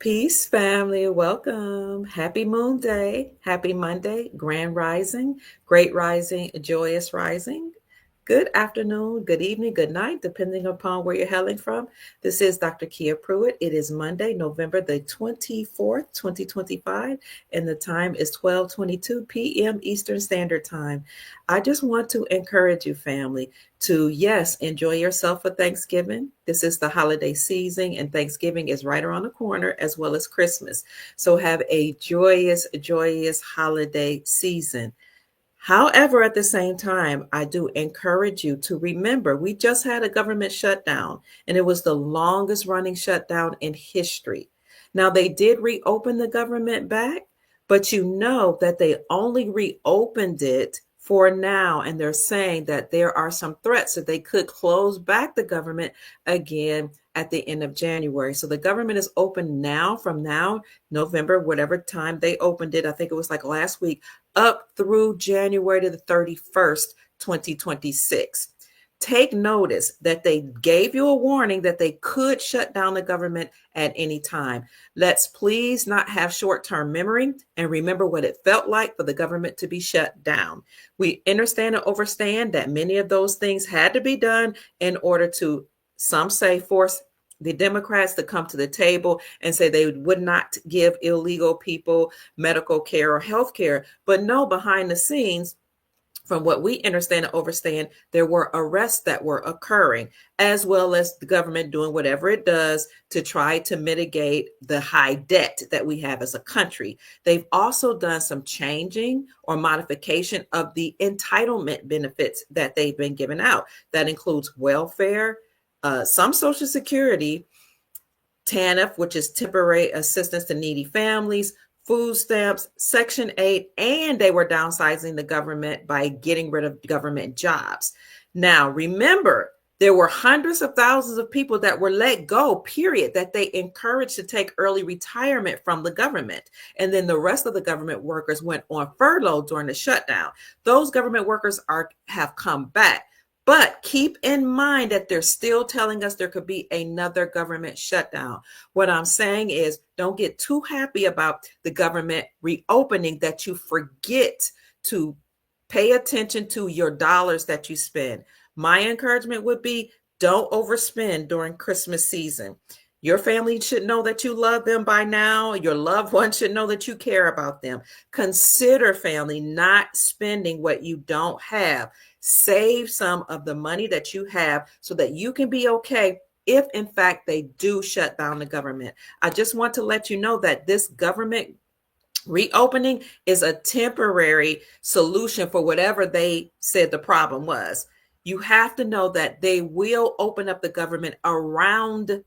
Peace, family. Welcome. Happy Moon Day. Happy Monday. Grand Rising. Great Rising. Joyous Rising. Good afternoon, good evening, good night, depending upon where you're hailing from. This is Dr. Kia Pruitt. It is Monday, November the 24th, 2025, and the time is 12:22 p.m. Eastern Standard Time. I just want to encourage you, family, to yes, enjoy yourself for Thanksgiving. This is the holiday season, and Thanksgiving is right around the corner, as well as Christmas. So have a joyous holiday season. However, at the same time, I do encourage you to remember we just had a government shutdown, and it was the longest running shutdown in history. Now, they did reopen the government back, but you know that they only reopened it for now. And they're saying that there are some threats that they could close back the government again at the end of January. So the government is open now, from now, November, whatever time they opened it. I think it was like last week, up through January to the 31st, 2026. Take notice that they gave you a warning that they could shut down the government at any time. Let's please not have short-term memory and remember what it felt like for the government to be shut down. We understand and understand that many of those things had to be done in order to, some say, force the Democrats to come to the table and say they would not give illegal people medical care or health care. But no, behind the scenes, from what we understand and understand, there were arrests that were occurring, as well as the government doing whatever it does to try to mitigate the high debt that we have as a country. They've also done some changing or modification of the entitlement benefits that they've been giving out. That includes welfare, some Social Security, TANF, which is temporary assistance to needy families, food stamps, Section 8, and they were downsizing the government by getting rid of government jobs. Now, remember, there were hundreds of thousands of people that were let go, period, that they encouraged to take early retirement from the government. And then the rest of the government workers went on furlough during the shutdown. Those government workers have come back. But keep in mind that they're still telling us there could be another government shutdown. What I'm saying is, don't get too happy about the government reopening that you forget to pay attention to your dollars that you spend. My encouragement would be, don't overspend during Christmas season. Your family should know that you love them by now. Your loved ones should know that you care about them. Consider, family, not spending what you don't have. Save some of the money that you have so that you can be okay if, in fact, they do shut down the government. I just want to let you know that this government reopening is a temporary solution for whatever they said the problem was. You have to know that they will open up the government around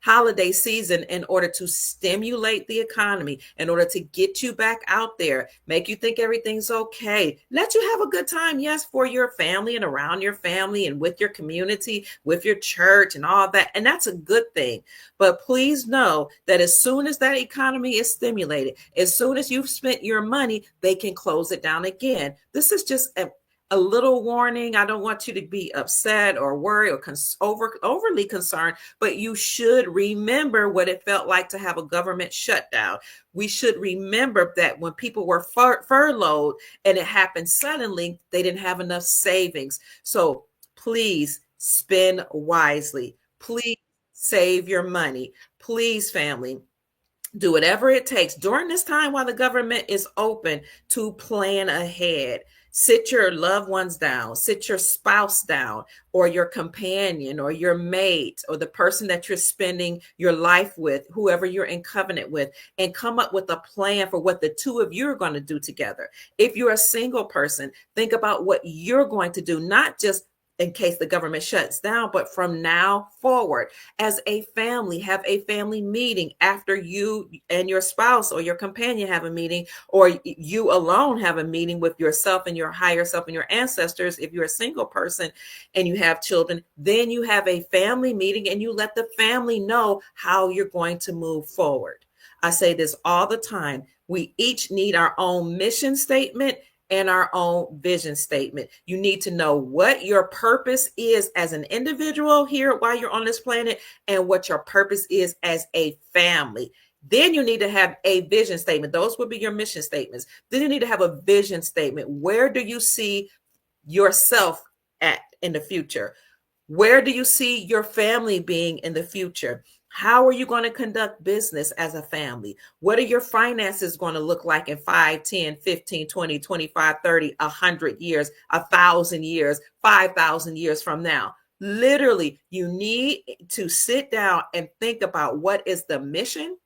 holiday season in order to stimulate the economy, in order to get you back out there, make you think everything's okay, let you have a good time, yes, for your family and around your family and with your community, with your church and all that. And that's a good thing. But please know that as soon as that economy is stimulated, as soon as you've spent your money, they can close it down again. This is just a little warning. I don't want you to be upset or worried or overly concerned, but you should remember what it felt like to have a government shutdown. We should remember that when people were furloughed and it happened suddenly, they didn't have enough savings. So please spend wisely. Please save your money. Please, family, do whatever it takes during this time while the government is open to plan ahead. Sit your loved ones down, sit your spouse down, or your companion, or your mate, or the person that you're spending your life with, whoever you're in covenant with, and come up with a plan for what the two of you are going to do together. If you're a single person, think about what you're going to do, not just in case the government shuts down, but from now forward. As a family, have a family meeting after you and your spouse or your companion have a meeting, or you alone have a meeting with yourself and your higher self and your ancestors. If you're a single person and you have children, then you have a family meeting and you let the family know how you're going to move forward. I say this all the time. We each need our own mission statement and our own vision statement. You need to know what your purpose is as an individual here while you're on this planet, and what your purpose is as a family. Then you need to have a vision statement. Those would be your mission statements. Then you need to have a vision statement. Where do you see yourself at in the future? Where do you see your family being in the future? How are you going to conduct business as a family? What are your finances going to look like in 5, 10, 15, 20, 25, 30, 100 years, 1,000 years, 5,000 years from now? Literally, you need to sit down and think about what is the mission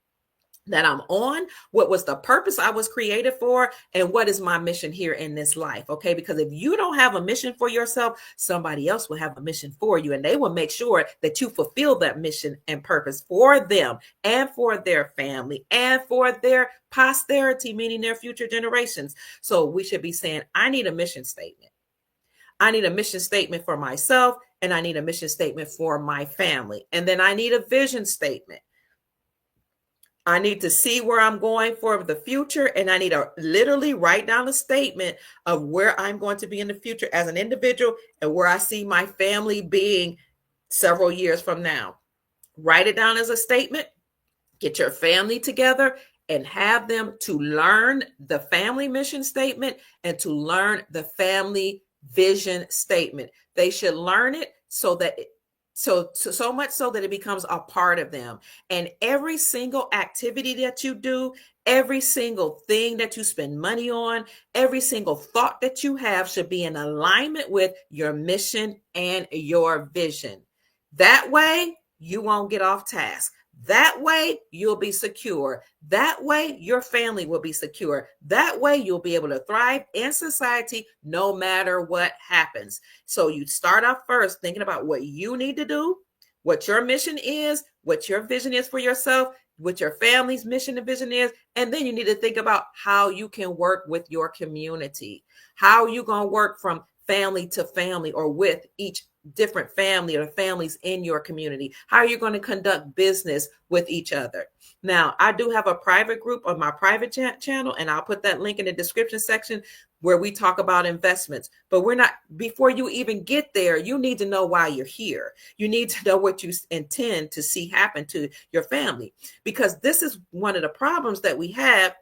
that I'm on, what was the purpose I was created for, and what is my mission here in this life. Okay, because if you don't have a mission for yourself, somebody else will have a mission for you, and they will make sure that you fulfill that mission and purpose for them and for their family and for their posterity, meaning their future generations. So we should be saying, I need a mission statement. I need a mission statement for myself, and I need a mission statement for my family. And then I need a vision statement. I need to see where I'm going for the future, and I need to literally write down a statement of where I'm going to be in the future as an individual and where I see my family being several years from now. Write it down as a statement, get your family together and have them to learn the family mission statement and to learn the family vision statement. They should learn it so much so that it becomes a part of them. And every single activity that you do, every single thing that you spend money on, every single thought that you have should be in alignment with your mission and your vision. That way, you won't get off task. That way, you'll be secure. That way, your family will be secure. That way, you'll be able to thrive in society no matter what happens. So you start off first thinking about what you need to do, what your mission is, what your vision is for yourself, what your family's mission and vision is. And then you need to think about how you can work with your community. How are you going to work from family to family or with each different family or families in your community? How are you going to conduct business with each other? Now, I do have a private group on my private channel, and I'll put that link in the description section where we talk about investments. But before you even get there, you need to know why you're here. You need to know what you intend to see happen to your family, because this is one of the problems that we have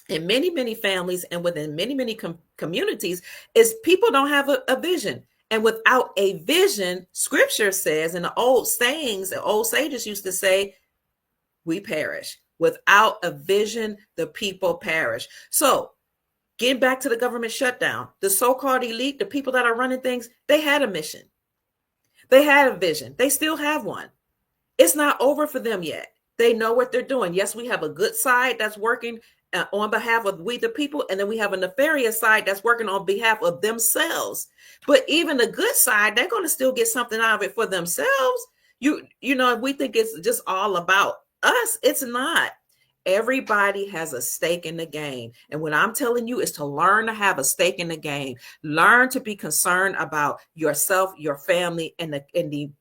in many, many families and within many, many communities is people don't have a vision. And without a vision, scripture says, and the old sayings, the old sages used to say, we perish. Without a vision, the people perish. So getting back to the government shutdown, the so-called elite, the people that are running things, they had a mission. They had a vision. They still have one. It's not over for them yet. They know what they're doing. Yes, we have a good side that's working on behalf of we the people, and then we have a nefarious side that's working on behalf of themselves. But even the good side, they're going to still get something out of it for themselves. You know, we think it's just all about us. It's not. Everybody has a stake in the game. And what I'm telling you is to learn to have a stake in the game. Learn to be concerned about yourself, your family, and the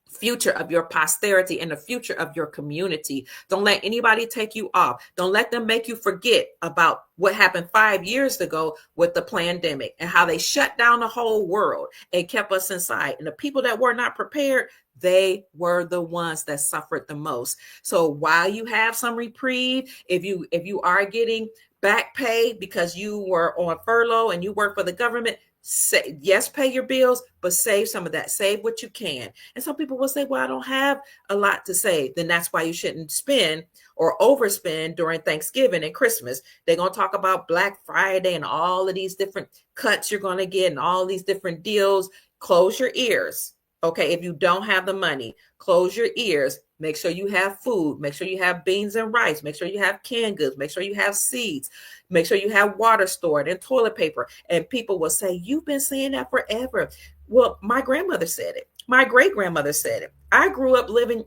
future of your posterity and the future of your community. Don't let anybody take you off. Don't let them make you forget about what happened 5 years ago with the pandemic and how they shut down the whole world and kept us inside. And the people that were not prepared, they were the ones that suffered the most. So while you have some reprieve, if you are getting back pay because you were on furlough and you work for the government, say yes, pay your bills, but save some of that. Save what you can. And some people will say, well, I don't have a lot to save. Then that's why you shouldn't spend or overspend during Thanksgiving and Christmas. They're going to talk about Black Friday and all of these different cuts you're going to get and all these different deals. Close your ears. Okay, if you don't have the money, close your ears. Make sure you have food. Make sure you have beans and rice. Make sure you have canned goods. Make sure you have seeds. Make sure you have water stored and toilet paper. And people will say, you've been saying that forever. Well, my grandmother said it. My great grandmother said it. I grew up living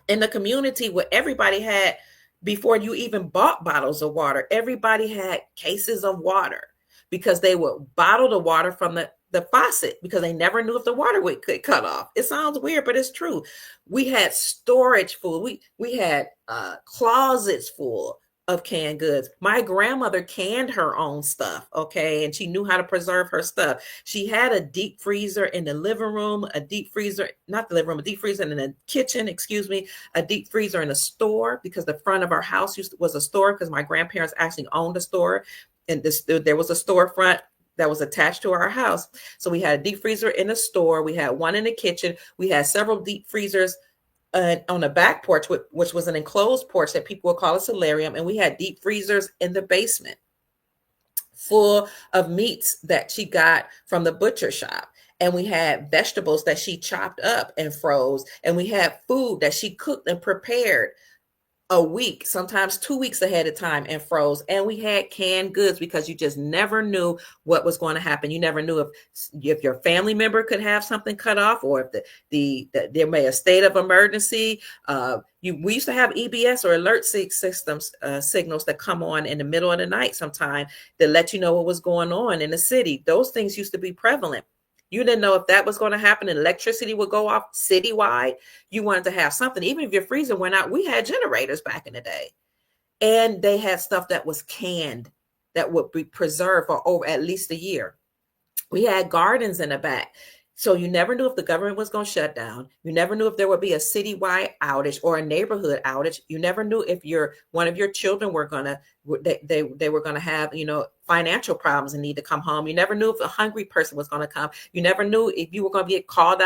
in the community where everybody had, before you even bought bottles of water, everybody had cases of water because they would bottle the water from the faucet because they never knew if the water would cut off. It sounds weird, but it's true. We had storage full. We had closets full of canned goods. My grandmother canned her own stuff, okay, and she knew how to preserve her stuff. She had a deep freezer in the living room, a deep freezer, not the living room, a deep freezer in the kitchen, excuse me, a deep freezer in a store, because the front of our house was a store, because my grandparents actually owned a store, and there was a storefront that was attached to our house. So we had a deep freezer in a store, we had one in the kitchen, we had several deep freezers on a back porch, which was an enclosed porch that people would call a solarium, and we had deep freezers in the basement full of meats that she got from the butcher shop. And we had vegetables that she chopped up and froze, and we had food that she cooked and prepared a week, sometimes 2 weeks ahead of time, and froze. And we had canned goods, because you just never knew what was going to happen. You never knew if your family member could have something cut off, or if there may a state of emergency. We used to have EBS or alert systems, signals that come on in the middle of the night sometime to let you know what was going on in the city. Those things used to be prevalent. You didn't know if that was going to happen and electricity would go off citywide. You wanted to have something. Even if your freezer went out, we had generators back in the day. And they had stuff that was canned that would be preserved for over at least a year. We had gardens in the back. So you never knew if the government was going to shut down. You never knew if there would be a citywide outage or a neighborhood outage. You never knew if one of your children were going to they were going to have, financial problems and need to come home. You never knew if a hungry person was going to come. You never knew if you were going to get called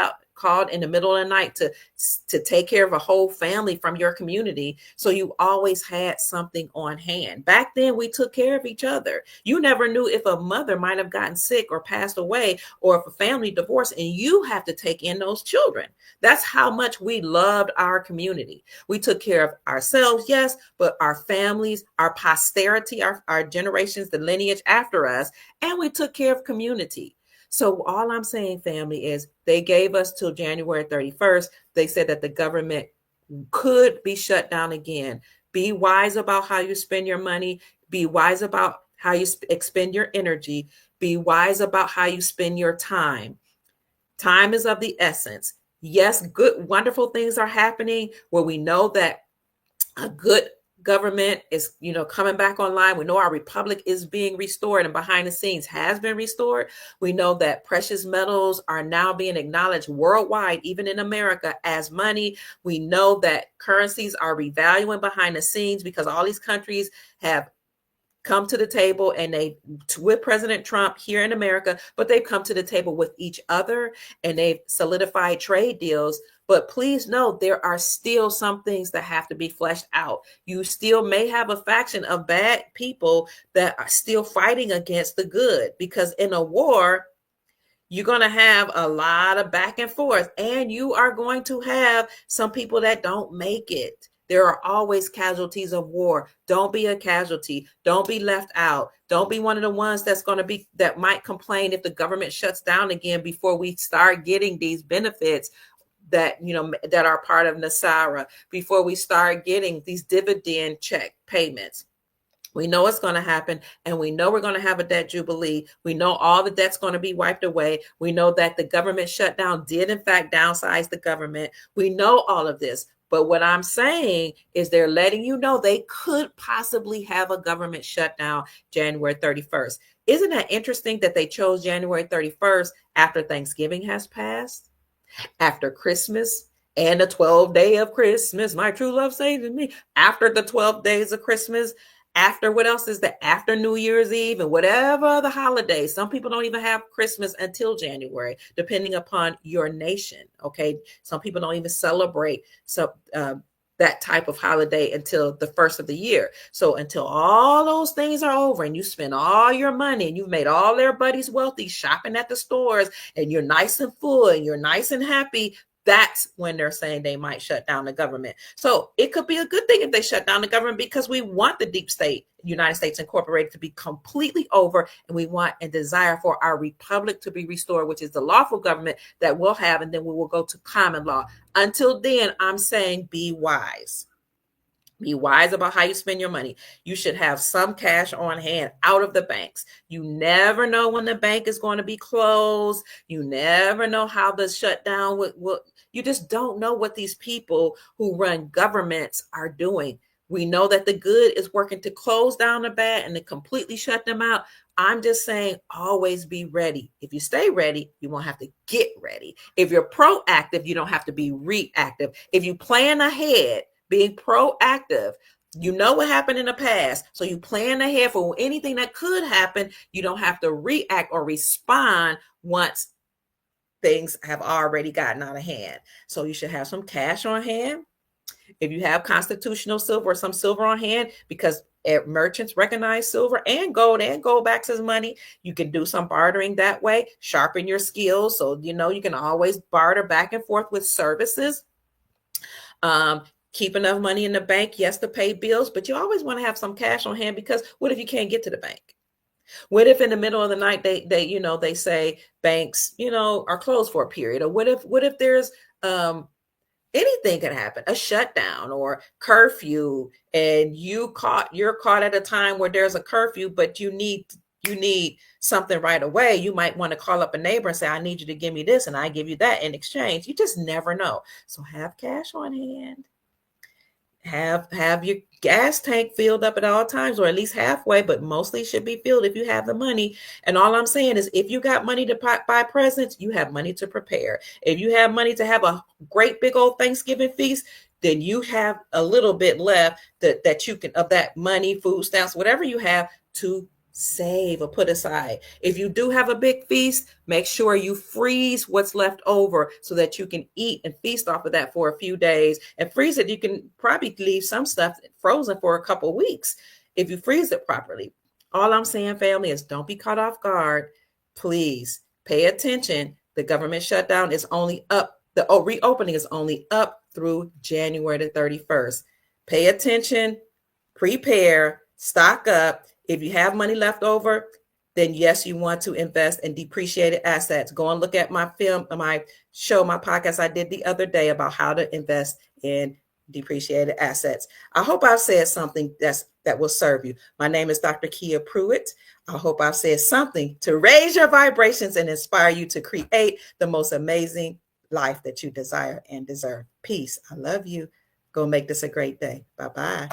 in the middle of the night to take care of a whole family from your community. So you always had something on hand. Back then, we took care of each other. You never knew if a mother might have gotten sick or passed away, or if a family divorced, and you have to take in those children. That's how much we loved our community. We took care of ourselves, yes, but our families, our posterity, our generations, the lineage after us, and we took care of community. So all I'm saying, family, is they gave us till January 31st. They said that the government could be shut down again. Be wise about how you spend your money. Be wise about how you expend your energy. Be wise about how you spend your time. Time is of the essence. Yes, good, wonderful things are happening where we know that a good government is, coming back online. We know our republic is being restored and behind the scenes has been restored. We know that precious metals are now being acknowledged worldwide, even in America, as money. We know that currencies are revaluing behind the scenes because all these countries have come to the table, and with President Trump here in America, but they've come to the table with each other and they've solidified trade deals. But please know there are still some things that have to be fleshed out. You still may have a faction of bad people that are still fighting against the good, because in a war, you're going to have a lot of back and forth, and you are going to have some people that don't make it. There are always casualties of war. Don't be a casualty. Don't be left out. Don't be one of the ones that might complain if the government shuts down again before we start getting these benefits that are part of NASARA, before we start getting these dividend check payments. We know it's going to happen, and we know we're going to have a debt jubilee. We know all the debt's going to be wiped away. We know that the government shutdown did, in fact, downsize the government. We know all of this. But what I'm saying is they're letting you know they could possibly have a government shutdown January 31st. Isn't that interesting that they chose January 31st after Thanksgiving has passed, after Christmas, and the 12th day of Christmas, my true love saving me, after the 12 days of Christmas, after what else is that? After New Year's Eve and whatever the holidays. Some people don't even have Christmas until January, depending upon your nation. Okay. Some people don't even celebrate that type of holiday until the first of the year. So until all those things are over and you spend all your money and you've made all their buddies wealthy shopping at the stores and you're nice and full and you're nice and happy, that's when they're saying they might shut down the government. So it could be a good thing if they shut down the government, because we want the deep state, United States Incorporated, to be completely over. And we want and desire for our republic to be restored, which is the lawful government that we'll have. And then we will go to common law. Until then, I'm saying be wise. Be wise about how you spend your money. You should have some cash on hand out of the banks. You never know when the bank is going to be closed. You never know how the shutdown will. You just don't know what these people who run governments are doing. We know that the good is working to close down the bad and to completely shut them out. I'm just saying, always be ready. If you stay ready, you won't have to get ready. If you're proactive, you don't have to be reactive. If you plan ahead, being proactive, you know what happened in the past. So you plan ahead for anything that could happen. You don't have to react or respond once things have already gotten out of hand. So you should have some cash on hand. If you have constitutional silver or some silver on hand, because merchants recognize silver and gold backs as money, you can do some bartering that way, sharpen your skills. So, you can always barter back and forth with services. Keep enough money in the bank, yes, to pay bills, but you always want to have some cash on hand, because what if you can't get to the bank? What if in the middle of the night they say banks, are closed for a period? Or what if there's anything could happen, a shutdown or curfew, and you're caught at a time where there's a curfew, but you need something right away. You might want to call up a neighbor and say, I need you to give me this, and I give you that in exchange. You just never know. So have cash on hand. Have your gas tank filled up at all times, or at least halfway, but mostly should be filled if you have the money. And all I'm saying is, if you got money to buy presents, you have money to prepare. If you have money to have a great big old Thanksgiving feast, then you have a little bit left that you can, of that money, food stamps, whatever you have, to save or put aside. If you do have a big feast, make sure you freeze what's left over so that you can eat and feast off of that for a few days, and freeze it. You can probably leave some stuff frozen for a couple of weeks if you freeze it properly. All I'm saying, family, is don't be caught off guard. Please pay attention. The government shutdown is only up. The reopening is only up through January the 31st. Pay attention, prepare, stock up. If you have money left over, then yes, you want to invest in depreciated assets. Go and look at my podcast I did the other day about how to invest in depreciated assets. I hope I've said something that will serve you. My name is Dr. Kia Pruitt. I hope I've said something to raise your vibrations and inspire you to create the most amazing life that you desire and deserve. Peace. I love you. Go make this a great day. Bye-bye.